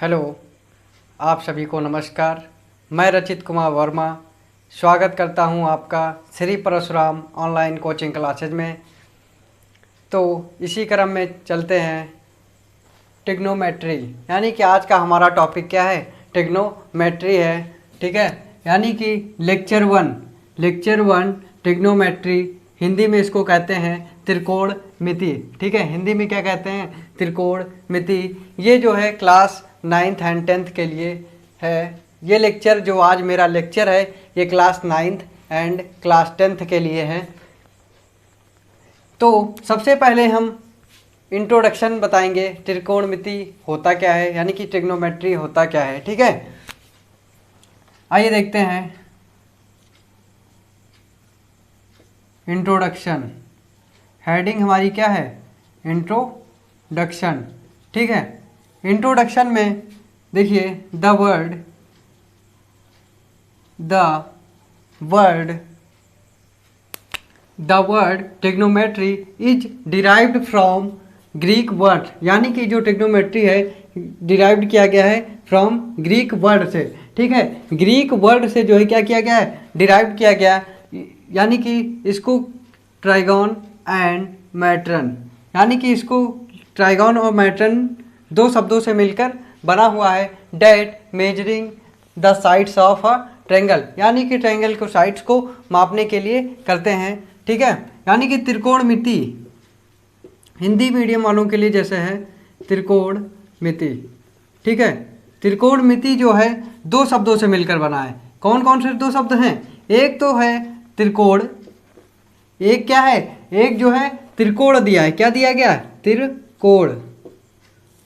Hello, आप सभी को नमस्कार। मैं रचित कुमार वर्मा स्वागत करता हूं आपका Shri Parshuram online coaching classes में। तो इसी क्रम में चलते हैं ट्रिग्नोमेट्री, यानी कि आज का हमारा टॉपिक क्या है? ट्रिग्नोमेट्री है। ठीक है, यानी कि लेक्चर वन ट्रिग्नोमेट्री, हिंदी में इसको कहते हैं त्रिकोणमिति। ठीक है, हिंदी में क्या कहते हैं? त्रिकोणमिति। ये जो है क्लास 9th एंड 10th के लिए है। ये लेक्चर जो आज मेरा लेक्चर है ये class 9th and class 10th के लिए है। तो सबसे पहले हम इंट्रोडक्शन बताएंगे, त्रिकोणमिति होता क्या है, यानी कि ट्रिग्नोमेट्री होता क्या है। ठीक है, आइए देखते हैं। इंट्रोडक्शन, हेडिंग हमारी क्या है? इंट्रोडक्शन। ठीक है, इंट्रोडक्शन में देखिए the word trigonometry is derived from Greek word, यानी कि जो ट्रिग्नोमेट्री है डिराइव्ड किया गया है फ्रॉम ग्रीक वर्ड से। ठीक है, ग्रीक वर्ड से जो है क्या किया गया है? डिराइव्ड किया गया, यानी कि इसको ट्राइगोन एंड मैट्रन, यानी कि इसको ट्राइगोन और मैट्रन दो शब्दों से मिलकर बना हुआ है। That measuring the sides of a triangle, यानी कि ट्रायंगल को साइड्स को मापने के लिए करते हैं। ठीक है, यानी कि त्रिकोणमिति हिंदी मीडियम वालों के लिए जैसे है त्रिकोणमिति। ठीक है, त्रिकोणमिति जो है दो शब्दों से मिलकर बना है। कौन कौन से दो शब्द हैं? एक तो है त्रिकोण, एक क्या है? एक जो है त्रिकोण दिया है। क्या दिया गया है? त्रिकोण।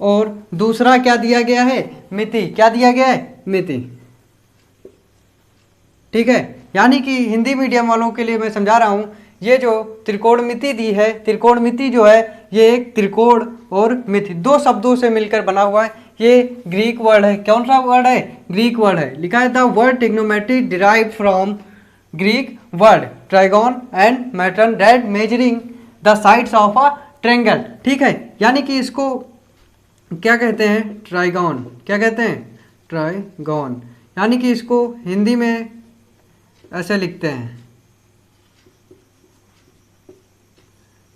और दूसरा क्या दिया गया है? मिति। क्या दिया गया है? मिति। ठीक है, यानी कि हिंदी मीडियम वालों के लिए मैं समझा रहा हूं, ये जो त्रिकोणमिति दी है, त्रिकोणमिति जो है ये एक त्रिकोण और मिति दो शब्दों से मिलकर बना हुआ है। ये ग्रीक वर्ड है। कौन सा वर्ड है? ग्रीक वर्ड है। लिखा है the word trigonometry derived from Greek word trigon and metron that measuring the sides of a triangle. ठीक है, यानी कि इसको क्या कहते हैं? ट्राइगोन। क्या कहते हैं? ट्राइगोन, यानी कि इसको हिंदी में ऐसे लिखते हैं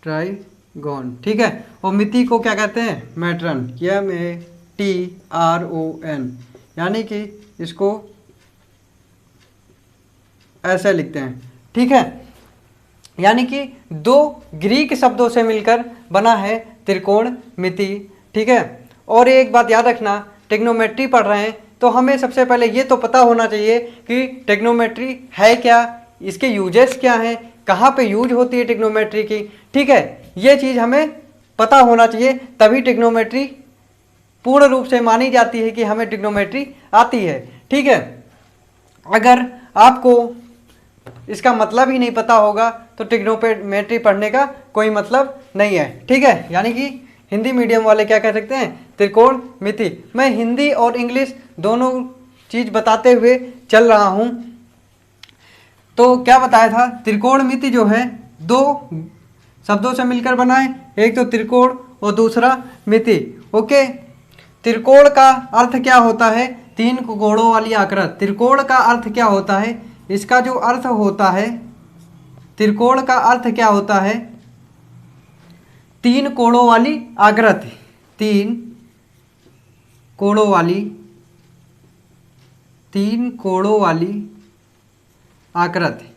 ट्राइगोन। ठीक है, और मिति को क्या कहते हैं? मैट्रन। MATRON, यानी कि इसको ऐसे लिखते हैं। ठीक है, यानी कि दो ग्रीक शब्दों से मिलकर बना है त्रिकोणमिति। ठीक है, और एक बात याद रखना, ट्रिग्नोमेट्री पढ़ रहे हैं तो हमें सबसे पहले ये तो पता होना चाहिए कि ट्रिग्नोमेट्री है क्या, इसके यूजेस क्या हैं, कहाँ पे यूज होती है ट्रिग्नोमेट्री की। ठीक है, ये चीज़ हमें पता होना चाहिए, तभी ट्रिग्नोमेट्री पूर्ण रूप से मानी जाती है कि हमें ट्रिग्नोमेट्री आती है। ठीक है, अगर आपको इसका मतलब ही नहीं पता होगा तो ट्रिग्नोमेट्री पढ़ने का कोई मतलब नहीं है। ठीक है, यानी कि हिंदी मीडियम वाले क्या कह सकते हैं? त्रिकोणमिति। मैं हिंदी और इंग्लिश दोनों चीज़ बताते हुए चल रहा हूं। तो क्या बताया था? त्रिकोणमिति जो है दो शब्दों से मिलकर बना है, एक तो त्रिकोण और दूसरा मिति। ओके, त्रिकोण का अर्थ क्या होता है? तीन कोणों वाली आकृति। त्रिकोण का अर्थ क्या होता है? इसका जो अर्थ होता है, त्रिकोण का अर्थ क्या होता है? तीन कोणों वाली आकृति। तीन कोणों वाली आकृति,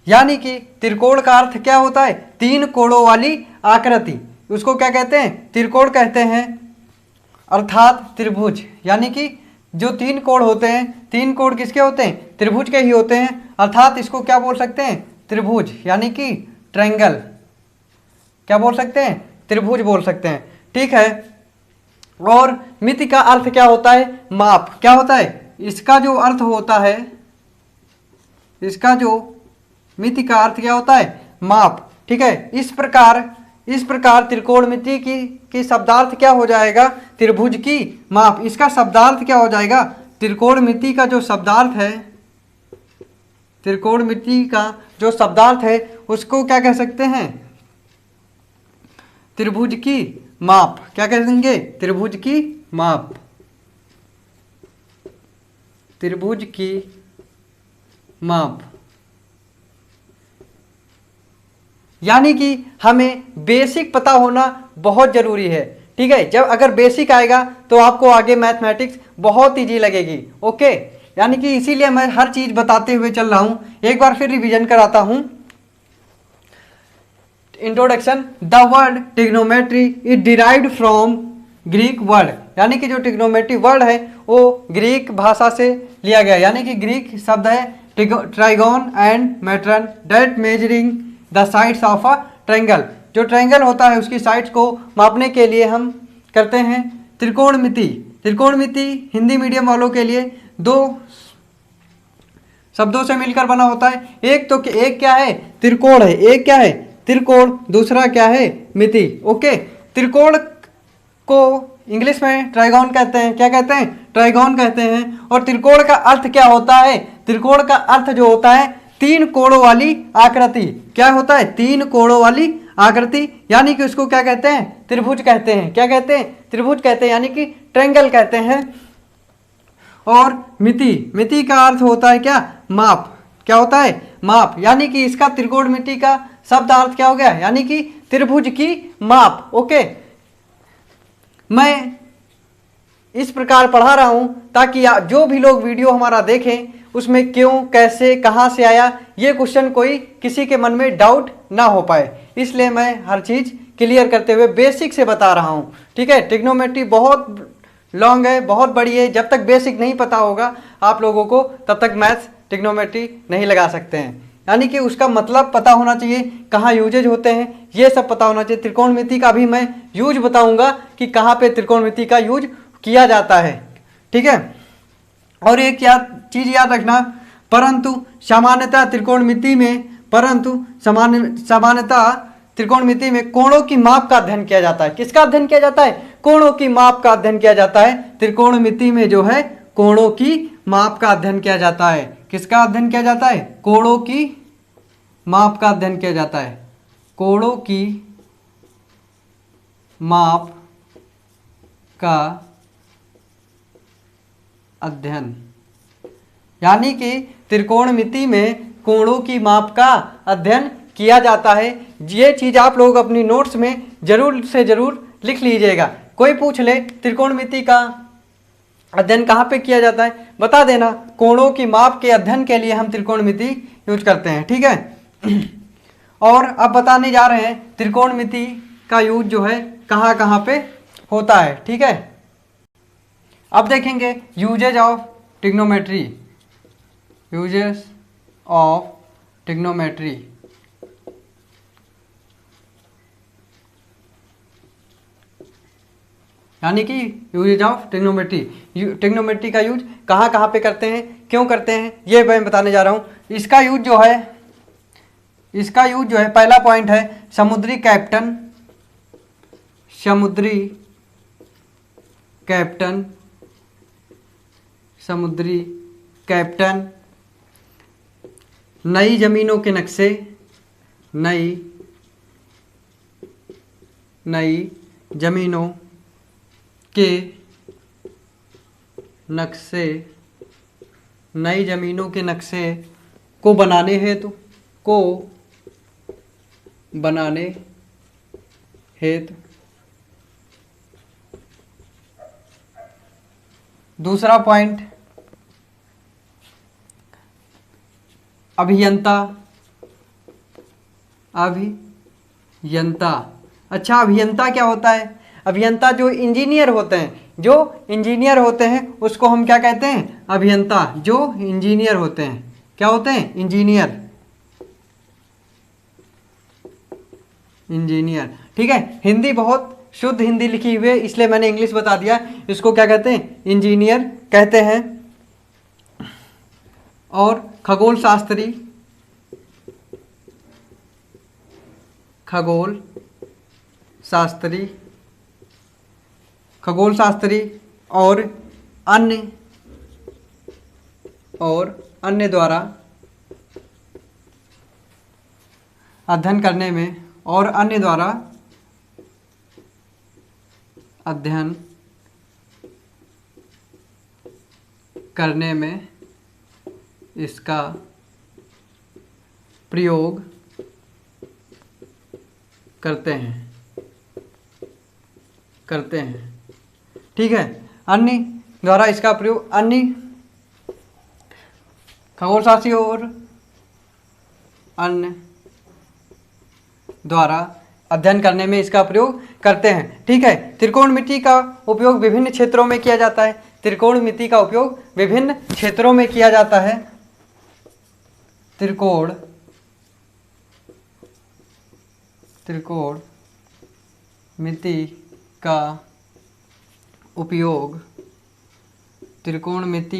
यानी कि त्रिकोण का अर्थ क्या होता है? तीन कोणों वाली आकृति। उसको क्या कहते हैं? त्रिकोण कहते हैं, अर्थात त्रिभुज। यानी कि जो तीन कोण होते हैं, तीन कोण किसके होते हैं? त्रिभुज के ही होते हैं, अर्थात इसको क्या बोल सकते हैं? त्रिभुज, यानी कि ट्रायंगल। क्या बोल सकते हैं? त्रिभुज बोल सकते हैं। ठीक है, और मिति का अर्थ क्या होता है? माप। क्या होता है? इसका जो अर्थ होता है, इसका जो मिति का अर्थ क्या होता है? माप। ठीक है, इस प्रकार त्रिकोणमिति की शब्दार्थ क्या हो जाएगा? त्रिभुज की माप। इसका शब्दार्थ क्या हो जाएगा? त्रिकोणमिति का जो शब्दार्थ है, त्रिकोणमिति का जो शब्दार्थ है उसको क्या कह सकते हैं? त्रिभुज की माप, क्या कहेंगे? त्रिभुज की माप, त्रिभुज की माप। यानी कि हमें बेसिक पता होना बहुत ज़रूरी है, ठीक है। जब अगर बेसिक आएगा तो आपको आगे मैथमेटिक्स बहुत ईजी लगेगी, ओके। यानी कि इसीलिए मैं हर चीज़ बताते हुए चल रहा हूँ। एक बार फिर रिवीजन कराता हूँ। Introduction, the word trigonometry is derived from Greek word, यानी कि जो ट्रिग्नोमेट्री वर्ड है वो ग्रीक भाषा से लिया गया, यानी कि ग्रीक शब्द है trigon and metron that measuring the sides of a triangle. जो ट्रायंगल होता है उसकी साइड्स को मापने के लिए हम करते हैं त्रिकोणमिति। त्रिकोणमिति हिंदी मीडियम वालों के लिए दो शब्दों से मिलकर बना होता है। एक क्या है? त्रिकोण है। एक क्या है? त्रिकोण। दूसरा क्या है? मिति, ओके। त्रिकोण को इंग्लिश में ट्राइगोन कहते हैं। क्या कहते हैं? ट्राइगोन कहते हैं। और त्रिकोण का अर्थ क्या होता है? त्रिकोण का अर्थ जो होता है तीन कोणों वाली आकृति। क्या होता है? तीन कोणों वाली आकृति, यानी कि उसको क्या कहते हैं? त्रिभुज कहते हैं। क्या कहते हैं? त्रिभुज कहते हैं, यानी कि ट्रायंगल कहते हैं। और मिति, मिति का अर्थ होता है क्या? माप। क्या होता है? माप। यानी कि इसका त्रिकोणमिति का शब्द अर्थ क्या हो गया? यानी कि त्रिभुज की माप, ओके। मैं इस प्रकार पढ़ा रहा हूं ताकि जो भी लोग वीडियो हमारा देखें उसमें क्यों, कैसे, कहां से आया, ये क्वेश्चन कोई किसी के मन में डाउट ना हो पाए, इसलिए मैं हर चीज क्लियर करते हुए बेसिक से बता रहा हूं, ठीक है। ट्रिग्नोमेट्री बहुत लॉन्ग है, बहुत बड़ी है। जब तक बेसिक नहीं पता होगा आप लोगों को तब तक मैथ्स ट्रिग्नोमेट्री नहीं लगा सकते हैं। यानी कि उसका मतलब पता होना चाहिए, कहाँ यूजेज होते हैं, ये सब पता होना चाहिए। त्रिकोणमिति का भी मैं यूज बताऊंगा कि कहाँ पे त्रिकोणमिति का यूज किया जाता है, ठीक है। और एक क्या चीज याद रखना, परंतु सामान्यतः त्रिकोणमिति में कोणों की माप का अध्ययन किया जाता है। किसका अध्ययन किया जाता है? कोणों की माप का अध्ययन किया जाता है। त्रिकोणमिति में जो है कोणों की माप का अध्ययन किया जाता है। किसका अध्ययन किया जाता है? कोणों की माप का अध्ययन किया जाता है। कोणों की माप का अध्ययन, यानी कि त्रिकोणमिति में कोणों की माप का अध्ययन किया जाता है। ये चीज आप लोग अपनी नोट्स में जरूर से जरूर लिख लीजिएगा। कोई पूछ ले त्रिकोणमिति का अध्ययन कहाँ पे किया जाता है, बता देना। कोणों की माप के अध्ययन के लिए हम त्रिकोणमिति यूज करते हैं, ठीक है। और अब बताने जा रहे हैं त्रिकोणमिति का यूज जो है कहाँ कहाँ पे होता है, ठीक है। अब देखेंगे uses of trigonometry. Uses of trigonometry, यानी कि यूजेज ऑफ ट्रिग्नोमेट्री। ट्रिग्नोमेट्री का यूज कहाँ कहाँ पे करते हैं, क्यों करते हैं, ये मैं बताने जा रहा हूँ। इसका यूज जो है पहला पॉइंट है समुद्री कैप्टन। समुद्री कैप्टन, नई जमीनों के नक्शे, नई जमीनों के नक्शे को बनाने हेतु दूसरा पॉइंट अभियंता। अच्छा, अभियंता क्या होता है? अभियंता जो इंजीनियर होते हैं, उसको हम क्या कहते हैं? अभियंता। जो इंजीनियर होते हैं, क्या होते हैं? इंजीनियर, ठीक है। हिंदी बहुत शुद्ध हिंदी लिखी हुई है, इसलिए मैंने इंग्लिश बता दिया। इसको क्या कहते हैं? इंजीनियर कहते हैं। और खगोल शास्त्री और अन्य द्वारा अध्ययन करने में और अन्य द्वारा अध्ययन करने में इसका प्रयोग करते हैं। ठीक है, अन्य द्वारा इसका प्रयोग, अन्य खगोलशास्त्री और अन्य द्वारा अध्ययन करने में इसका प्रयोग करते हैं। ठीक है, त्रिकोणमिति का उपयोग विभिन्न क्षेत्रों में किया जाता है। त्रिकोणमिति का उपयोग विभिन्न क्षेत्रों में किया जाता है। त्रिकोणमिति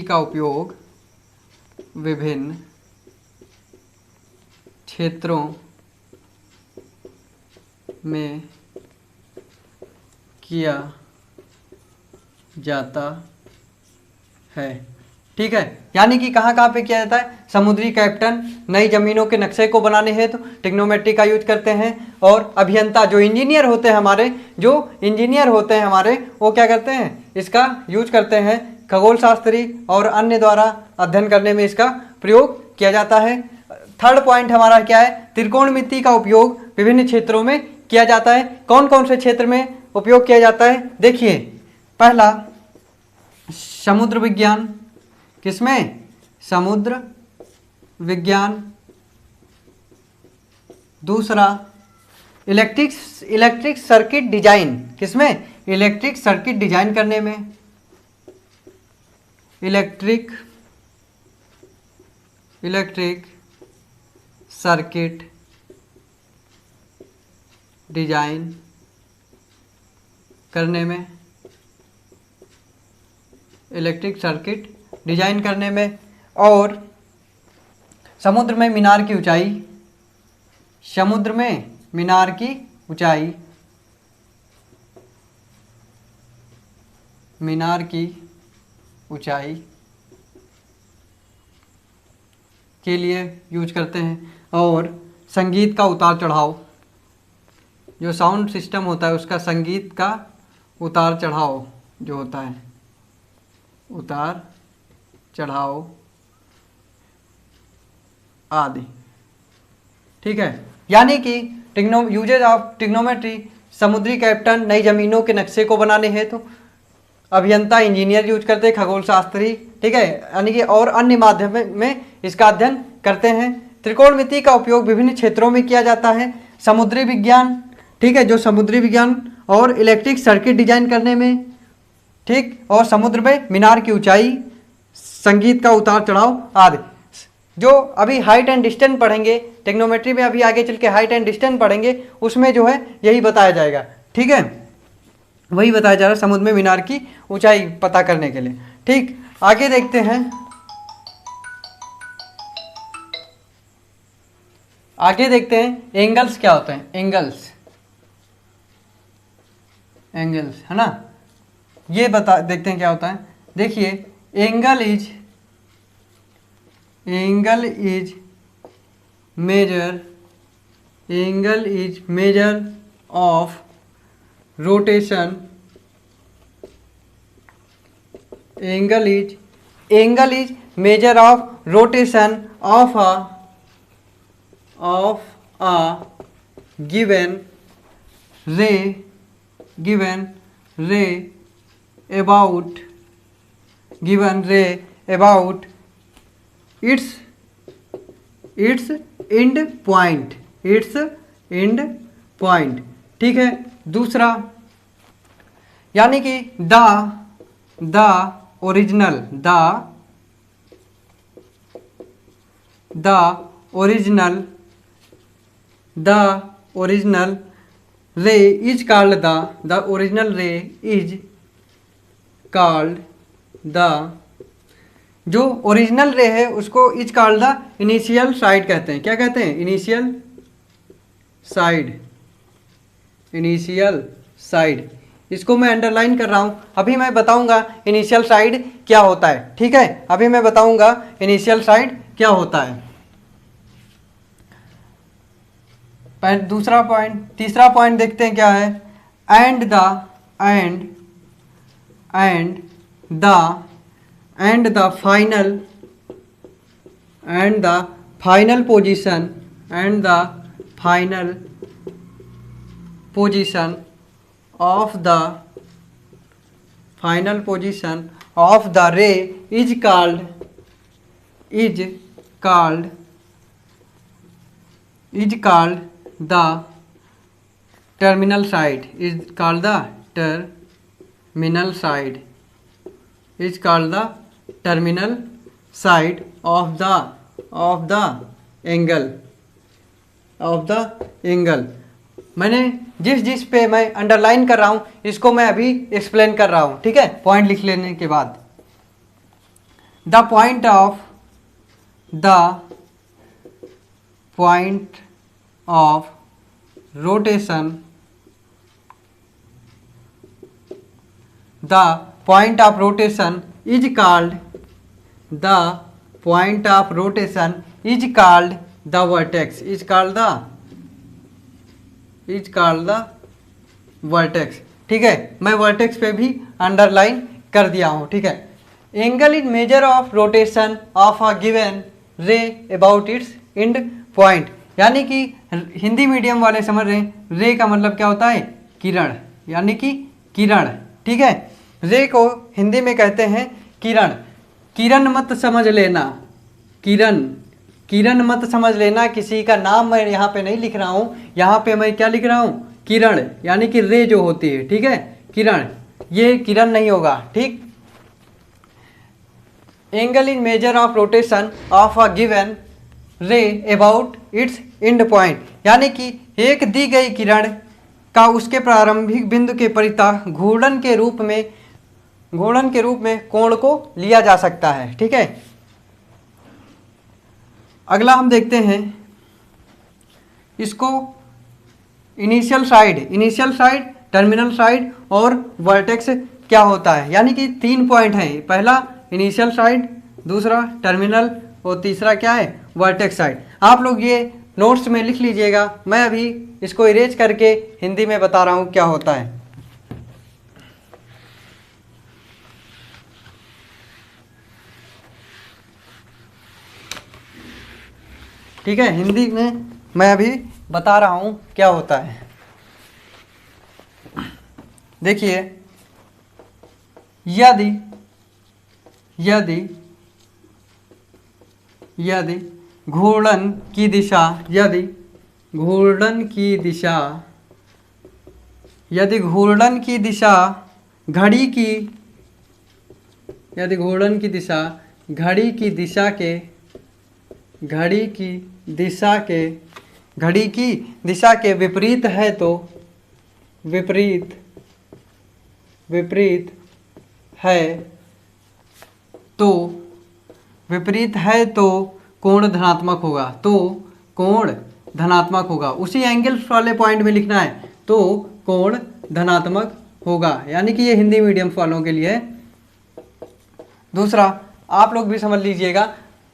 का उपयोग विभिन्न क्षेत्रों में किया जाता है। ठीक है, यानी कि कहाँ कहाँ पे किया जाता है? समुद्री कैप्टन नई जमीनों के नक्शे को बनाने हेतु ट्रिग्नोमेट्री का यूज करते हैं, और अभियंता जो इंजीनियर होते हैं हमारे वो क्या करते हैं? इसका यूज करते हैं। खगोलशास्त्री और अन्य द्वारा अध्ययन करने में इसका प्रयोग किया जाता है। थर्ड पॉइंट हमारा क्या है? त्रिकोणमिति का उपयोग विभिन्न क्षेत्रों में किया जाता है। कौन कौन से क्षेत्र में उपयोग किया जाता है? देखिए, पहला समुद्र विज्ञान, किसमें? समुद्र विज्ञान। दूसरा इलेक्ट्रिक सर्किट डिजाइन, किसमें? इलेक्ट्रिक सर्किट डिजाइन करने में। इलेक्ट्रिक सर्किट डिजाइन करने में। इलेक्ट्रिक सर्किट डिजाइन करने में। और समुद्र में मीनार की ऊंचाई, समुद्र में मीनार की ऊंचाई, मीनार की ऊंचाई के लिए यूज करते हैं। और संगीत का उतार चढ़ाव, जो साउंड सिस्टम होता है उसका संगीत का उतार चढ़ाव जो होता है, उतार चढ़ाव आदि। ठीक है, यानी कि यूजेज ऑफ ट्रिग्नोमेट्री, समुद्री कैप्टन नई जमीनों के नक्शे को बनाने हेतु अभियंता इंजीनियर यूज करते हैं, खगोलशास्त्री। ठीक है, यानी कि और अन्य माध्यम में इसका अध्ययन करते हैं। त्रिकोणमिति का उपयोग विभिन्न क्षेत्रों में किया जाता है। समुद्री विज्ञान, ठीक है, जो समुद्री विज्ञान और इलेक्ट्रिक सर्किट डिजाइन करने में, ठीक, और समुद्र में मीनार की ऊंचाई, संगीत का उतार चढ़ाव आदि। जो अभी हाइट एंड डिस्टेंस पढ़ेंगे ट्रिग्नोमेट्री में, अभी आगे चल के हाइट एंड डिस्टेंस पढ़ेंगे, उसमें जो है यही बताया जाएगा। ठीक है, वही बताया जा रहा है समुद्र में मीनार की ऊंचाई पता करने के लिए। ठीक, आगे देखते हैं। एंगल्स क्या होते हैं? एंगल्स है ना, ये देखते हैं क्या होता है। देखिए, angle is measure of rotation. Angle is measure of rotation of a given ray about its end point। ठीक है, दूसरा यानी कि द ओरिजिनल रे इज कॉल्ड जो ओरिजिनल रे है उसको is called the initial side कहते हैं। क्या कहते हैं? Initial side. इसको मैं अंडरलाइन कर रहा हूं। अभी मैं बताऊंगा इनिशियल साइड क्या होता है। ठीक है, अभी मैं बताऊंगा इनिशियल साइड क्या होता है। तीसरा पॉइंट देखते हैं क्या है। and the final position of the ray is called the terminal side. Terminal side of the angle. मैंने जिस पे मैं अंडरलाइन कर रहा हूँ इसको मैं अभी एक्सप्लेन कर रहा हूँ, ठीक है, पॉइंट लिख लेने के बाद। The point of rotation is called the vertex. ठीक है, मैं वर्टेक्स पे भी अंडरलाइन कर दिया हूँ, ठीक है। Angle is measure of rotation of a given रे अबाउट इट्स एंड पॉइंट। यानी कि हिंदी मीडियम वाले समझ रहे हैं, रे का मतलब क्या होता है? किरण, यानी कि किरण, ठीक है। रे को हिंदी में कहते हैं किरण। किरण मत समझ लेना, किरण मत समझ लेना, किसी का नाम मैं यहाँ पे नहीं लिख रहा हूँ, यहाँ पे मैं क्या लिख रहा हूँ? किरण, यानी कि रे जो होती है, ठीक है, किरण, ये किरण नहीं होगा, ठीक। Angle in measure of rotation of a given रे अबाउट इट्स एंड पॉइंट, यानी कि एक दी गई किरण का उसके प्रारंभिक बिंदु के परितः घूर्णन के रूप में कोण को लिया जा सकता है, ठीक है। अगला हम देखते हैं इसको इनिशियल साइड, टर्मिनल साइड और वर्टेक्स क्या होता है। यानी कि 3 पॉइंट हैं, पहला इनिशियल साइड, दूसरा टर्मिनल और तीसरा क्या है? Vertex side. आप लोग ये नोट्स में लिख लीजिएगा, मैं अभी इसको इरेज करके हिंदी में बता रहा हूँ क्या होता है। ठीक है, हिंदी में मैं अभी बता रहा हूँ क्या होता है। देखिए, यदि घूर्णन की दिशा घड़ी की दिशा के विपरीत है तो कोण धनात्मक होगा। उसी एंगल्स वाले पॉइंट में लिखना है, तो कोण धनात्मक होगा, यानी कि ये हिंदी मीडियम वालों के लिए है। दूसरा आप लोग भी समझ लीजिएगा,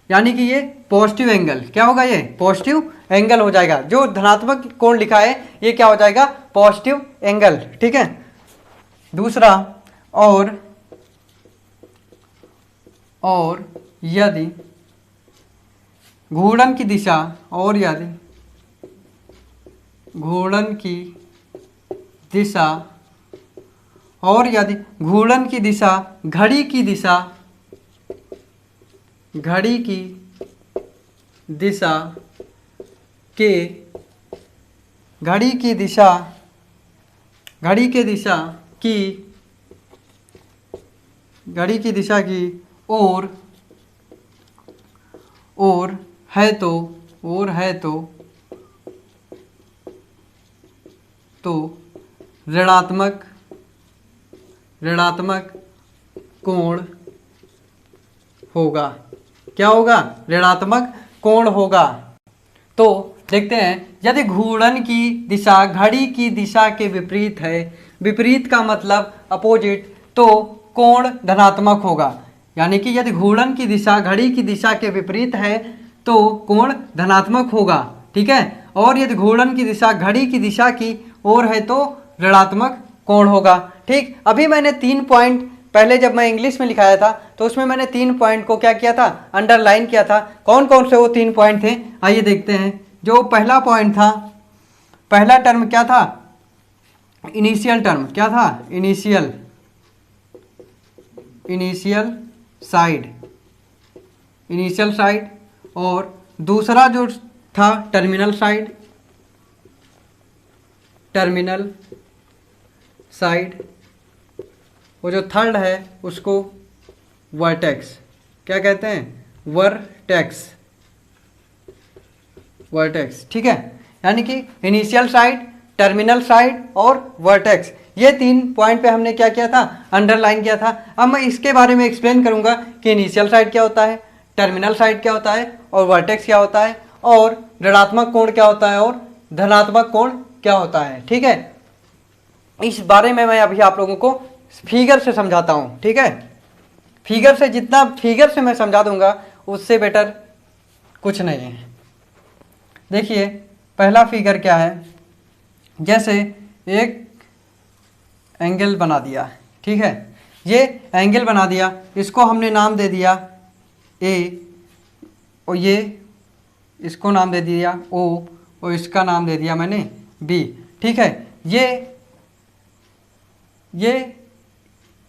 यानी कि ये पॉजिटिव एंगल क्या होगा? ये पॉजिटिव एंगल हो जाएगा। जो धनात्मक कोण लिखा है ये क्या हो जाएगा? पॉजिटिव एंगल, ठीक है। दूसरा, और यदि घूर्णन की दिशा घड़ी की दिशा की ओर है तो ऋणात्मक कोण होगा। क्या होगा? ऋणात्मक कोण होगा। तो देखते हैं, यदि घूर्णन की दिशा घड़ी की दिशा के विपरीत है, विपरीत का मतलब अपोजिट, तो कोण धनात्मक होगा। यानी कि यदि घूर्णन की दिशा घड़ी की दिशा के विपरीत है तो कोण धनात्मक होगा, ठीक है। और यदि घूर्णन की दिशा घड़ी की दिशा की ओर है तो ऋणात्मक कोण होगा, ठीक, अभी मैंने 3 पॉइंट पहले जब मैं इंग्लिश में लिखाया था तो उसमें मैंने 3 पॉइंट को क्या किया था, अंडरलाइन किया था। कौन कौन से वो 3 पॉइंट थे, आइए देखते हैं। जो पहला पॉइंट था, पहला टर्म क्या था, इनिशियल टर्म क्या था, इनिशियल साइड, इनिशियल साइड। और दूसरा जो था टर्मिनल साइड, टर्मिनल साइड। वो जो थर्ड है उसको वर्टेक्स, क्या कहते हैं, वर्टेक्स, वर्टेक्स। ठीक है, यानी कि इनिशियल साइड, टर्मिनल साइड और वर्टेक्स, ये 3 पॉइंट पे हमने क्या किया था, अंडरलाइन किया था। अब मैं इसके बारे में एक्सप्लेन करूंगा कि इनिशियल साइड क्या होता है, टर्मिनल साइड क्या होता है और वर्टेक्स क्या होता है, और ऋणात्मक कोण क्या होता है और धनात्मक कोण क्या होता है। ठीक है, इस बारे में मैं अभी आप लोगों को फिगर से समझाता हूँ। ठीक है, फिगर से, जितना फिगर से मैं समझा दूंगा उससे बेटर कुछ नहीं है। देखिए पहला फिगर क्या है, जैसे एक एंगल बना दिया, ठीक है, ये एंगल बना दिया, इसको हमने नाम दे दिया ए, और ये इसको नाम दे दिया ओ, और इसका नाम दे दिया मैंने बी। ठीक है, ये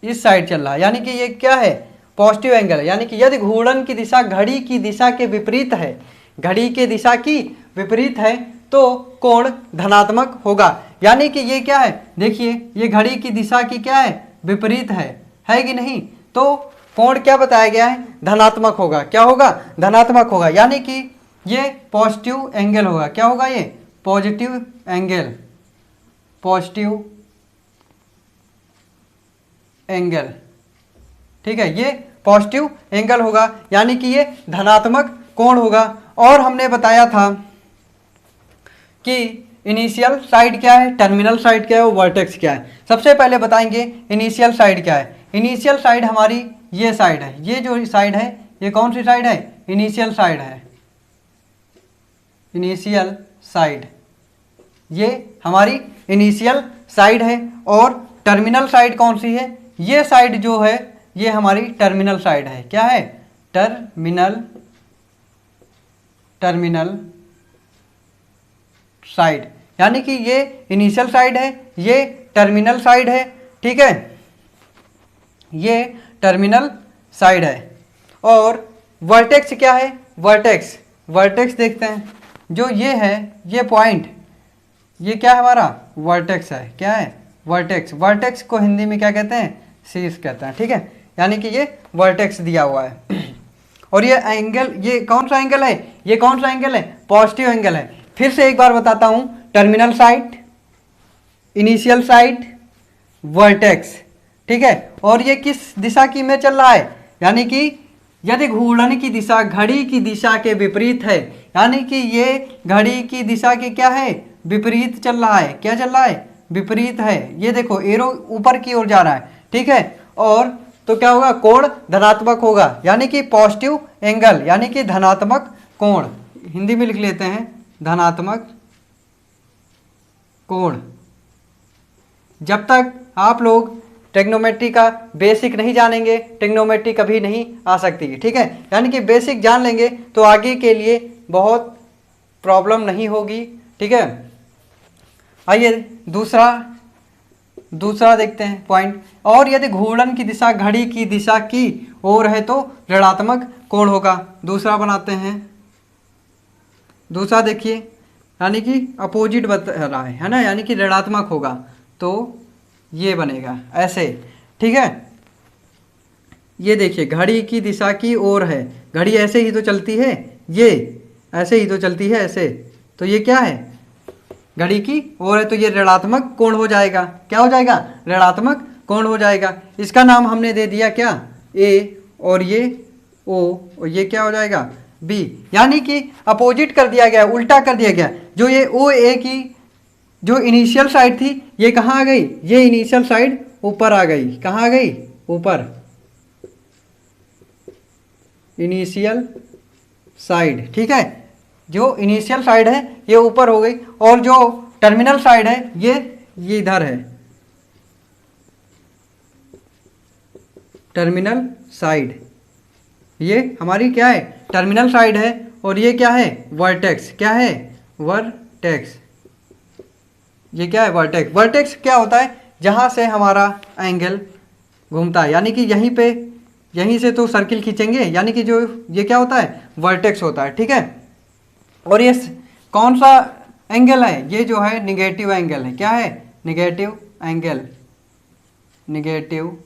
इस साइड चल रहा है, यानी कि ये क्या है, पॉजिटिव एंगल है। यानी कि यदि घूर्णन की दिशा घड़ी की दिशा के विपरीत है, घड़ी के दिशा की विपरीत है, तो कोण धनात्मक होगा। यानी कि ये क्या है, देखिए ये घड़ी की दिशा की क्या है, विपरीत है कि नहीं, तो कोण क्या बताया गया है, धनात्मक होगा। क्या होगा, धनात्मक होगा। यानी कि ये पॉजिटिव एंगल होगा। क्या होगा, ये पॉजिटिव एंगल, पॉजिटिव एंगल। ठीक है, ये पॉजिटिव एंगल होगा, यानी कि ये धनात्मक कोण होगा। और हमने बताया था कि इनिशियल साइड क्या है, टर्मिनल साइड क्या है और वर्टेक्स क्या है। सबसे पहले बताएंगे इनिशियल साइड क्या है। इनिशियल साइड हमारी ये साइड है, ये जो साइड है ये कौन सी साइड है, इनिशियल साइड है, इनिशियल साइड, ये हमारी इनिशियल साइड है। और टर्मिनल साइड कौन सी है, ये साइड जो है ये हमारी टर्मिनल साइड है। क्या है, टर्मिनल साइड, यानी कि ये इनिशियल साइड है, ये टर्मिनल साइड है। ठीक है, ये टर्मिनल साइड है। और वर्टेक्स क्या है, वर्टेक्स देखते हैं। जो ये है, ये पॉइंट, ये क्या है हमारा, वर्टेक्स है। क्या है, वर्टेक्स को हिंदी में क्या कहते हैं, शीर्ष कहते हैं। ठीक है, यानी कि ये वर्टेक्स दिया हुआ है। और ये एंगल, ये कौन सा एंगल है, ये कौन सा एंगल है, पॉजिटिव एंगल है। फिर से एक बार बताता हूं, terminal side, initial side, vertex. ठीक है, और ये किस दिशा की में चल रहा है, यानी कि यदि घूर्णन की दिशा घड़ी की दिशा के विपरीत है, यानी कि ये घड़ी की दिशा की क्या है, विपरीत चल रहा है। क्या चल रहा है, विपरीत है। ये देखो एरो ऊपर की ओर जा रहा है। ठीक है, और तो क्या होगा, कोण धनात्मक होगा, यानी कि पॉजिटिव एंगल, यानी कि धनात्मक कोण। हिंदी में लिख लेते हैं, धनात्मक कोण। जब तक आप लोग ट्रिग्नोमेट्री का बेसिक नहीं जानेंगे, ट्रिग्नोमेट्री कभी नहीं आ सकती। ठीक है, यानी कि बेसिक जान लेंगे तो आगे के लिए बहुत प्रॉब्लम नहीं होगी। ठीक है, आइए दूसरा देखते हैं पॉइंट। और यदि घूर्णन की दिशा घड़ी की दिशा की ओर है तो ऋणात्मक कोण होगा। दूसरा बनाते हैं, दूसरा देखिए, यानी कि अपोजिट बता रहा है ना, यानी कि ऋणात्मक होगा, तो ये बनेगा ऐसे। ठीक है, ये देखिए घड़ी की दिशा की ओर है, घड़ी ऐसे ही तो चलती है, ये ऐसे ही तो चलती है ऐसे, तो ये क्या है, घड़ी की ओर है, तो ये ऋणात्मक कोण हो जाएगा। क्या हो जाएगा, ऋणात्मक कोण हो जाएगा। इसका नाम हमने दे दिया क्या, ए, और ये ओ, और ये क्या हो जाएगा, बी। यानी कि अपोजिट कर दिया गया, उल्टा कर दिया गया। जो ये ओ ए की जो इनिशियल साइड थी, ये कहाँ आ गई, ये इनिशियल साइड ऊपर आ गई। कहाँ आ गई, ऊपर, इनिशियल साइड। ठीक है, जो इनिशियल साइड है ये ऊपर हो गई, और जो टर्मिनल साइड है ये इधर है, टर्मिनल साइड, ये हमारी क्या है, टर्मिनल साइड है, और ये क्या है, वर्टेक्स, क्या है, वर्टेक्स, ये क्या है, वर्टेक्स। वर्टेक्स क्या होता है, जहाँ से हमारा एंगल घूमता है, यानी कि यहीं पे, यहीं से तो सर्किल खींचेंगे, यानी कि जो ये क्या होता है, वर्टेक्स होता है, ठीक है। और ये कौन सा एंगल है, ये जो है निगेटिव एंगल है, क्या है, निगेटिव एंगल, निगेटिव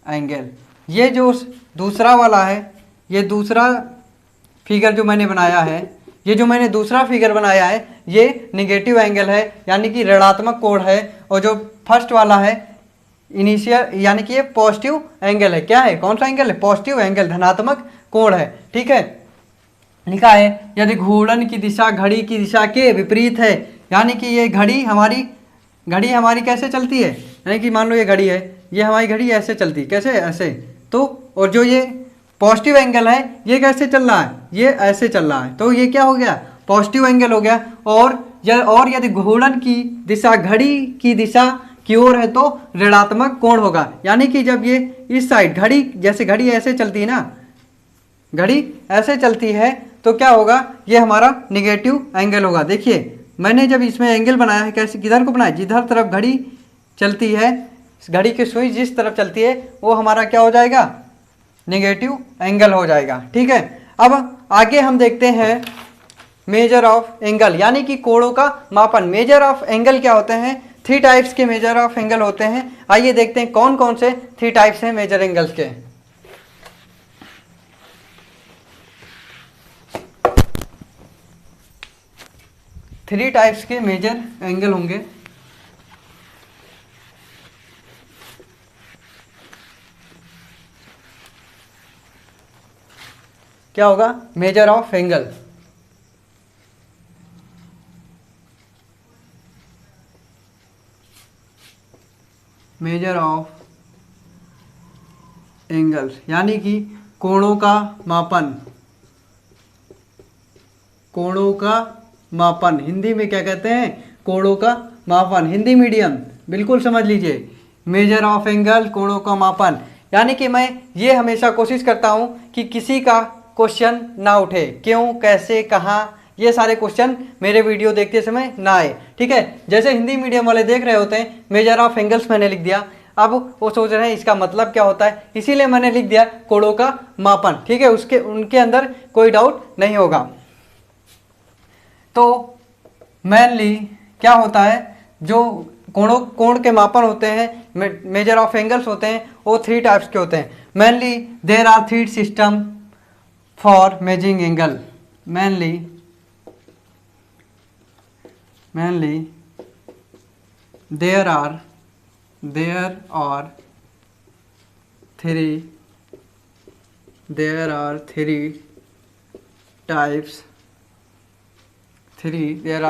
एंगल। ये जो दूसरा वाला है, ये दूसरा फिगर जो मैंने बनाया है, ये जो मैंने दूसरा फिगर बनाया है, ये निगेटिव एंगल है, यानी कि ऋणात्मक कोण है। और जो फर्स्ट वाला है इनिशियल, यानी कि ये पॉजिटिव एंगल है, क्या है, कौन सा एंगल है, पॉजिटिव एंगल, धनात्मक कोण है, ठीक है। लिखा है यदि घूर्णन की दिशा घड़ी की दिशा के विपरीत है, यानी कि ये घड़ी हमारी कैसे चलती है, यानी कि मान लो ये घड़ी है, ये हमारी घड़ी ऐसे चलती है, कैसे, ऐसे, तो और जो ये पॉजिटिव एंगल है ये कैसे चल रहा है, ये ऐसे चल रहा है, तो ये क्या हो गया, पॉजिटिव एंगल हो गया। और यदि घूर्णन की दिशा घड़ी की दिशा की ओर है तो ऋणात्मक कोण होगा, यानी कि जब ये इस साइड घड़ी, जैसे घड़ी ऐसे चलती है ना, घड़ी ऐसे चलती है, तो क्या होगा, ये हमारा निगेटिव एंगल होगा। देखिए मैंने जब इसमें एंगल बनाया है, कैसे, किधर को बनाया, जिधर तरफ घड़ी चलती है, घड़ी की सुई जिस तरफ चलती है वो हमारा क्या हो जाएगा, नेगेटिव एंगल हो जाएगा, ठीक है। अब आगे हम देखते हैं मेजर ऑफ एंगल, यानी कि कोणों का मापन। मेजर ऑफ एंगल क्या होते हैं, 3 टाइप्स के मेजर ऑफ एंगल होते हैं। आइए देखते हैं कौन कौन से 3 टाइप्स हैं मेजर एंगल्स के। थ्री टाइप्स के मेजर एंगल होंगे। क्या होगा, measure of angle. Measure of angle यानी कि कोणों का मापन। कोणों का मापन हिंदी में क्या कहते हैं, कोणों का मापन। हिंदी मीडियम बिल्कुल समझ लीजिए, मेजर ऑफ एंगल, कोणों का मापन। यानी कि मैं ये हमेशा कोशिश करता हूँ कि किसी का क्वेश्चन ना उठे, क्यों, कैसे, कहाँ, ये सारे क्वेश्चन मेरे वीडियो देखते समय ना आए, ठीक है। जैसे हिंदी मीडियम वाले देख रहे होते हैं, मेजर ऑफ एंगल्स मैंने लिख दिया, अब वो सोच रहे हैं इसका मतलब क्या होता है, इसीलिए मैंने लिख दिया कोणों का मापन, ठीक है। उसके उनके अंदर कोई डाउट नहीं होगा। तो मेनली क्या होता है, जो कोण के मापन होते हैं, मेजर ऑफ एंगल्स होते हैं, वो 3 टाइप्स के होते हैं। Mainly there are 3 system for measuring angle. Mainly there are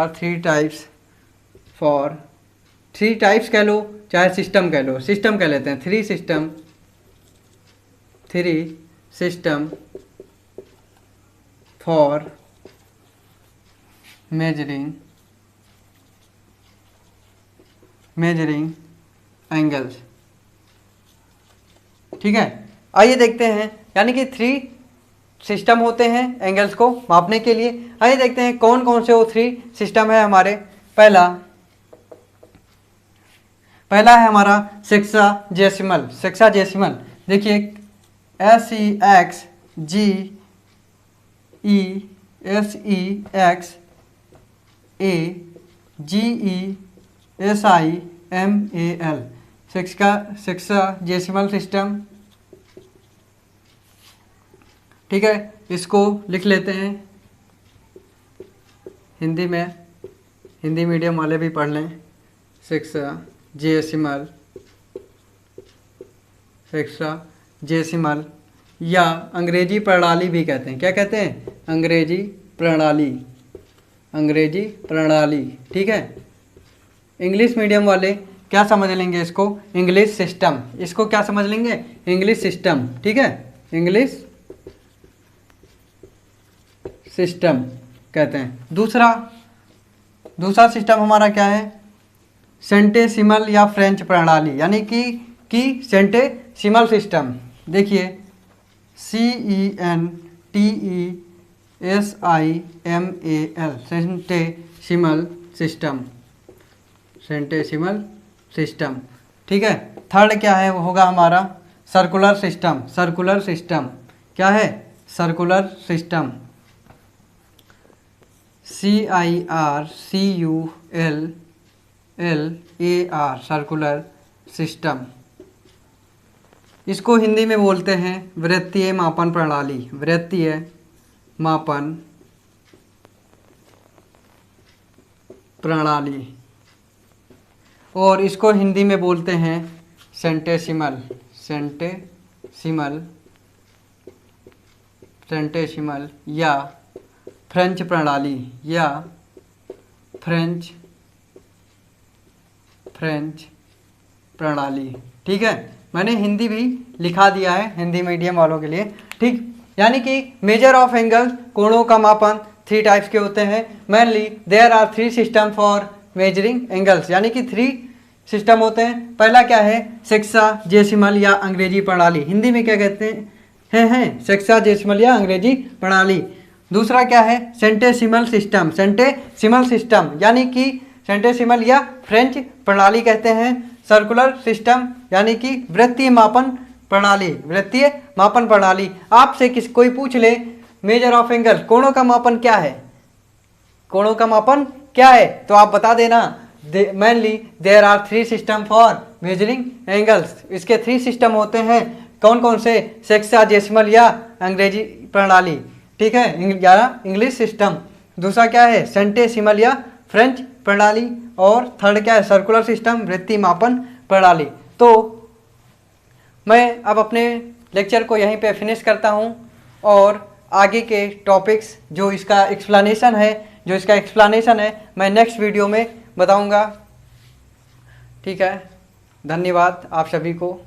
3 types for 3 types कह लो चाहे सिस्टम कह लो, सिस्टम कह लेते हैं, 3 सिस्टम फॉर मेजरिंग एंगल्स, ठीक है। आइए देखते हैं, यानी कि 3 सिस्टम होते हैं एंगल्स को मापने के लिए। आइए देखते हैं कौन कौन से वो 3 सिस्टम है हमारे। पहला है हमारा सेक्साजेसिमल। देखिए SEXGESAGESIMAL, सेक्साजेसिमल सिस्टम, ठीक है। इसको लिख लेते हैं हिंदी में, हिंदी मीडियम वाले भी पढ़ लें। सेक्साजेसिमल या अंग्रेजी प्रणाली भी कहते हैं। क्या कहते हैं, अंग्रेजी प्रणाली, ठीक है। इंग्लिश मीडियम वाले क्या समझ लेंगे इसको, इंग्लिश सिस्टम। इसको क्या समझ लेंगे, इंग्लिश सिस्टम, ठीक है, इंग्लिश सिस्टम कहते हैं। दूसरा सिस्टम हमारा क्या है, सेंटेसिमल या फ्रेंच प्रणाली, यानी कि कि सेंटेसिमल सिस्टम, देखिए CENTESIMAL centesimal system, centesimal system. ठीक है। थर्ड क्या है, वो होगा हमारा सर्कुलर सिस्टम। सर्कुलर सिस्टम क्या है, circular system, CIRCULLAR circular system. इसको हिंदी में बोलते हैं वृत्तीय मापन प्रणाली, वृत्तीय मापन प्रणाली, और इसको हिंदी में बोलते हैं सेंटेसिमल, सेंटेसिमल, सेंटेसिमल या फ्रेंच प्रणाली, या फ्रेंच प्रणाली। ठीक है, मैंने हिंदी भी लिखा दिया है हिंदी मीडियम वालों के लिए। ठीक, यानी कि मेजर ऑफ एंगल, कोणों का मापन 3 टाइप्स के होते हैं। Mainly there are 3 system for measuring angles, यानी कि 3 सिस्टम होते हैं। पहला क्या है, सेक्साजेसिमल या अंग्रेजी प्रणाली, हिंदी में क्या कहते हैं सेक्साजेसिमल या अंग्रेजी प्रणाली। दूसरा क्या है, सेंटेसिमल सिस्टम, सेंटेसिमल सिस्टम यानी कि सेंटेसिमल या फ्रेंच प्रणाली कहते हैं। सर्कुलर सिस्टम यानी कि वृत्तीय मापन प्रणाली, वृत्तीय मापन प्रणाली। आपसे कोई पूछ ले मेजर ऑफ एंगल, कोणों का मापन क्या है, कोणों का मापन क्या है, तो आप बता देना mainly there are 3 system for measuring angles. इसके 3 सिस्टम होते हैं, कौन कौन से, सेक्साजेसिमल या अंग्रेजी प्रणाली, ठीक है, या इंग्लिश सिस्टम। दूसरा क्या है, सेंटेसिमल या फ्रेंच प्रणाली, और थर्ड क्या है, सर्कुलर सिस्टम, वृत्तीय मापन प्रणाली। तो मैं अब अपने लेक्चर को यहीं पे फिनिश करता हूँ, और आगे के टॉपिक्स जो इसका एक्सप्लेनेशन है मैं नेक्स्ट वीडियो में बताऊँगा। ठीक है, धन्यवाद आप सभी को।